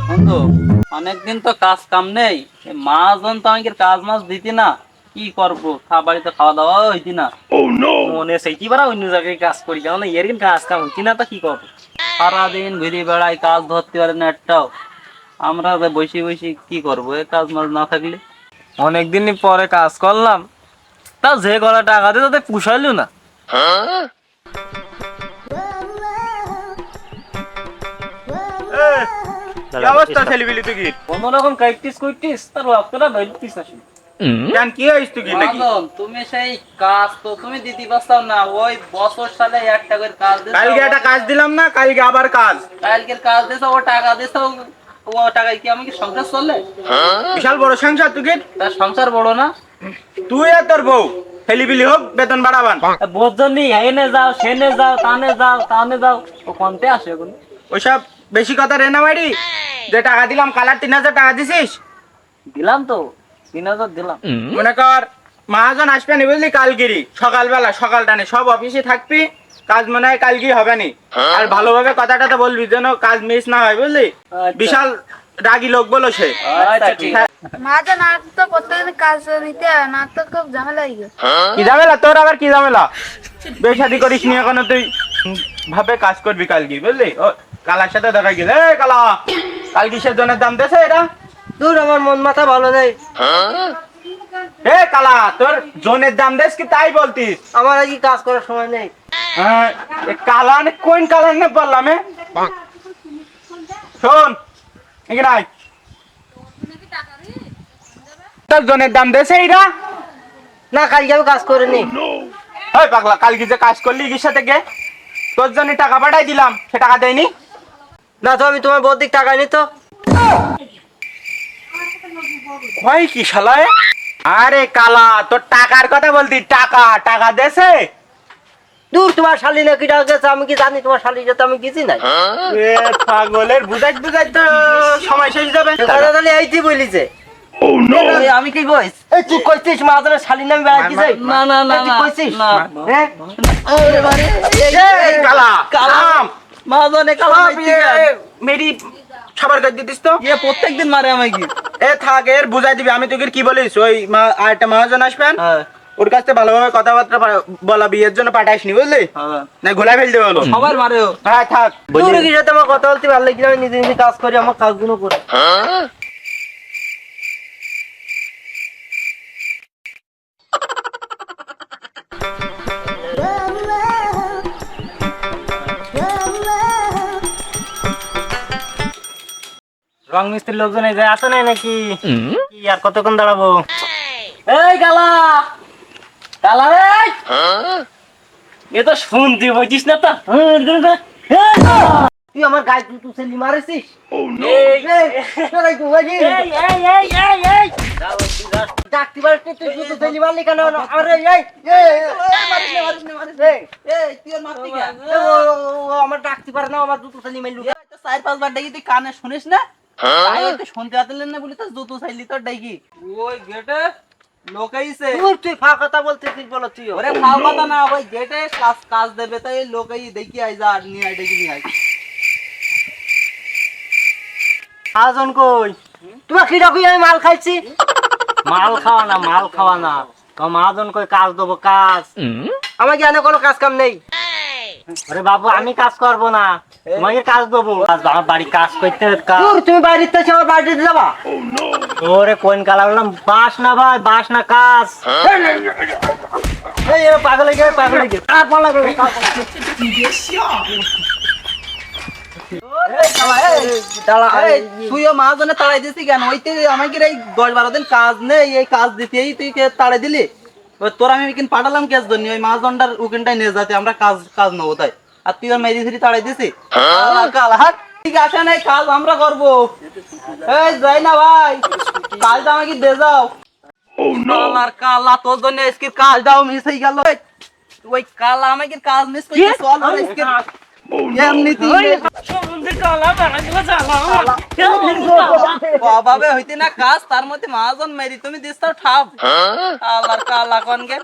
বন্ধু, অনেকদিন তো কাজ কাম নেই, মাজন তো আমাকে কাজ মাছ দিতি না। কি করবো, বাড়িতে খাওয়া দাওয়া হইতি না। মনে সেইটি বারা অন্য জায়গায় কাজ করি, কারণ এর কিন্তু কাজ কাম হইতি না, তা কি করবো? সারাদিন ঘুরে বেড়াই, কাজ ধরতে পারে না একটাও। আমরা যে বসে বসে কি করবো, এ কাজ মাছ না থাকলে। অনেকদিন পরে কাজ করলাম, তা যে কটা টাকা দিয়ে তাদের পুষাইলো না। কি অবস্থা ছেলেবিলি তুই কি? কোনো রকম কাইটিস কুইটিস তার রক্তটা বেরিয়েছিস আসলে। কেন কি হইছ তুই কি নাকি? মাজন, তুমি সেই কাজ তো তুমি দিতে পারছাও না। ওই বছর সালে একটা করে কাজ দিছো। কালকে একটা কাজ দিলাম না, কালকে আবার কাজ। কালকের কাজ দিছো, ও টাকা দিছো। ও টাকায় কি আমাকে সংসার চলে? বিশাল বড় সংসার তুই কি? তার সংসার বড় না? তুই আর তোর বউ ছেলেবিলি হোক, বেতন বাড়াবান। বোঝনি এনে যাও সেনে যাও কানে যাও কানে যাও, ও কোনতে আসে এখন? ওইসব বেশি কথা রে না বাড়ি। যে টাকা দিলাম, কালার 3000 টাকা দিছিস? দিলাম তো 3000 দিলাম। মনে কর মহাজন আসবে নি বুঝলি, কালগিরি সকালবেলা সকাল টানে সব অফিসে থাকবি। কাজ মনে হয় কালকে হবে নি। আর ভালোভাবে কথাটা তো বলবি যেন কাজ মিস না হয় বুঝলি। আচ্ছা। বিশাল রাগী লোক বলো সে। আচ্ছা ঠিক আছে। মাঝে না তো প্রত্যেকদিন কাজ নিতে হয় না, তো খুব ঝামেলা হয়ে গেছে। কি ঝামেলা তোর, আবার কি ঝামেলা? বেশাদি করিস নি এখনো তুই, ভাবে কাজ করবি কালকে বুঝলি। ও কালার সাথে দেখা গেল, এই কালা কাল কিসের জনের দাম দেছে এটা? দূর, আমার মন মাথা ভালো নেই। এ কালা, তোর জনের দাম দেশ কি তাই বলতিস? আমার আজকে কাজ করার সময় নেই। হ্যাঁ, এ কালা নে কোন কালা নে বললাম এ? শোন এখানে আয়। তোর জনের দাম দেছে এইটা? না, কালকে আমি কাজ করিনি। ওই পাগলা, কালকে যে কাজ করলি কিসের থেকে? তোর জন্য টাকা পাঠাই দিলাম, সে টাকা দেয়নি? না তো, আমি তোমার বৌদিক টাকা নি তো। কয় কি শালায়? আরে কালা, তোর টাকার কথা বলতি, টাকা টাকা দেছে? দূর, তোমার শালি না কি টাকা গেছে আমি কি জানি? তোমার শালি যেতে আমি গেছি নাই। এ পাগলের বুঝাই বুঝাই তো সময় শেষ যাবে। কথা তাহলে এইটি বলিছে। এই আমি কি কইস? এই তুই কইছিস মাঝে শালি নামে বেড়াচ্ছিস? না না না তুই না কইছিস? না। হ্যাঁ? ওরে বাড়ি, এই কালা, কালাম মাজনে কালাম সব মেরি সবার কাছে দিতিস তো? ইয়ে প্রত্যেকদিন মারে আমাকে। এ থাক, এর বুঝাই দিবি। আমি তোকে কি বলিস, ওই আরেকটা মহাজন আসবেন, হ্যাঁ ওর কাছ থেকে ভালোভাবে কথাবার্তা বলাবি, এর জন্য পাঠাইসনি বুঝলি। হ্যাঁ, না ঘোলা ফেলতে বলো। সবার মারেও। হ্যাঁ থাক। দূর, কি সাথে আমার কথা বলতে ভালো লাগছে? আমি নিজে নিজে কাজ করি, আমার কাজগুলো করে। রং মিস্ত্রির লোকজন এই যে আসে নাই নাকি? কি আর কতক্ষণ দাঁড়াবো? এই কালা, কালা রে, এ তো শুনতে বুঝিস না তো। তুই আমার গায়ে তুই সেলি মারিস? ডাকতে পারিস তুই জুতো সেলি মারলি কেন? আরে আমার ডাকতে পারে না, আমার জুতো সেলি মারলি। 4-5 বার ডাকি, তুই কানে শুনিস না? তাই হয়তো শুনতে পারতেলেন না বলি তো জুতো চাইলি তোর ডাকি। ওই গেটে লোক আইছে। তুই ফা কথা বলতেছিস বলো তুই? ওরে খাও কথা না, ওই গেটে কাজ কাজ দেবে, তাই লোক এই দেখি আই যা, আর নিয়ে আই ডাকি নিয়ে আই। আজন কই? তোমার কি রাখি আমি মাল খাইছি? মাল খাওয়া না, মাল খাওয়া না। তো মহাজন কই কাজ দেবো, কাজ। আমার জানে কোনো কাজ কাম নেই। আরে বাবু, আমি কাজ করব না, তোমাকে কাজ দেবো। আমার বাড়ি কাজ করতে তুমি বাড়িতে আমার বাড়িতে যাবা? ওরে কোন কালা বললাম, বাস না ভাই, বাস না কাজ। এই পাগল হয়ে গেছে, পাগল হয়ে গেছে। আর পালা করবে তুইও মাঝনে তাড়াই দিছি কেন? ওইতে আমাকে এই 10-12 দিন কাজ নেই, এই কাজ দিতেই তুই তাড়াই দিলি। ওই তোর আমি কিন্তু পাঠালাম কাজ জন্য, ওই মাঝনটার উকিনটাই নিয়ে যাতে আমরা কাজ কাজ নেবো তাই। আর তুই আর মেরি ধরি তাড়াই দিছি। কালাহাট ঠিক আছে, নাই কাজ আমরা করবো। এই যাই না ভাই, কাজটা আমাকে দে যাও। কালার কালা, তোর জন্য আজকে কাজটাও মিস হয়ে গেল। ওই কালা আমাকে কাজ মিস করতে চল আর আজকে অভাবে হইতে না কাজ, তার মধ্যে মহাজন মেরি তুমি দিস ঠাপ। আল্লাহর কালা কোন গে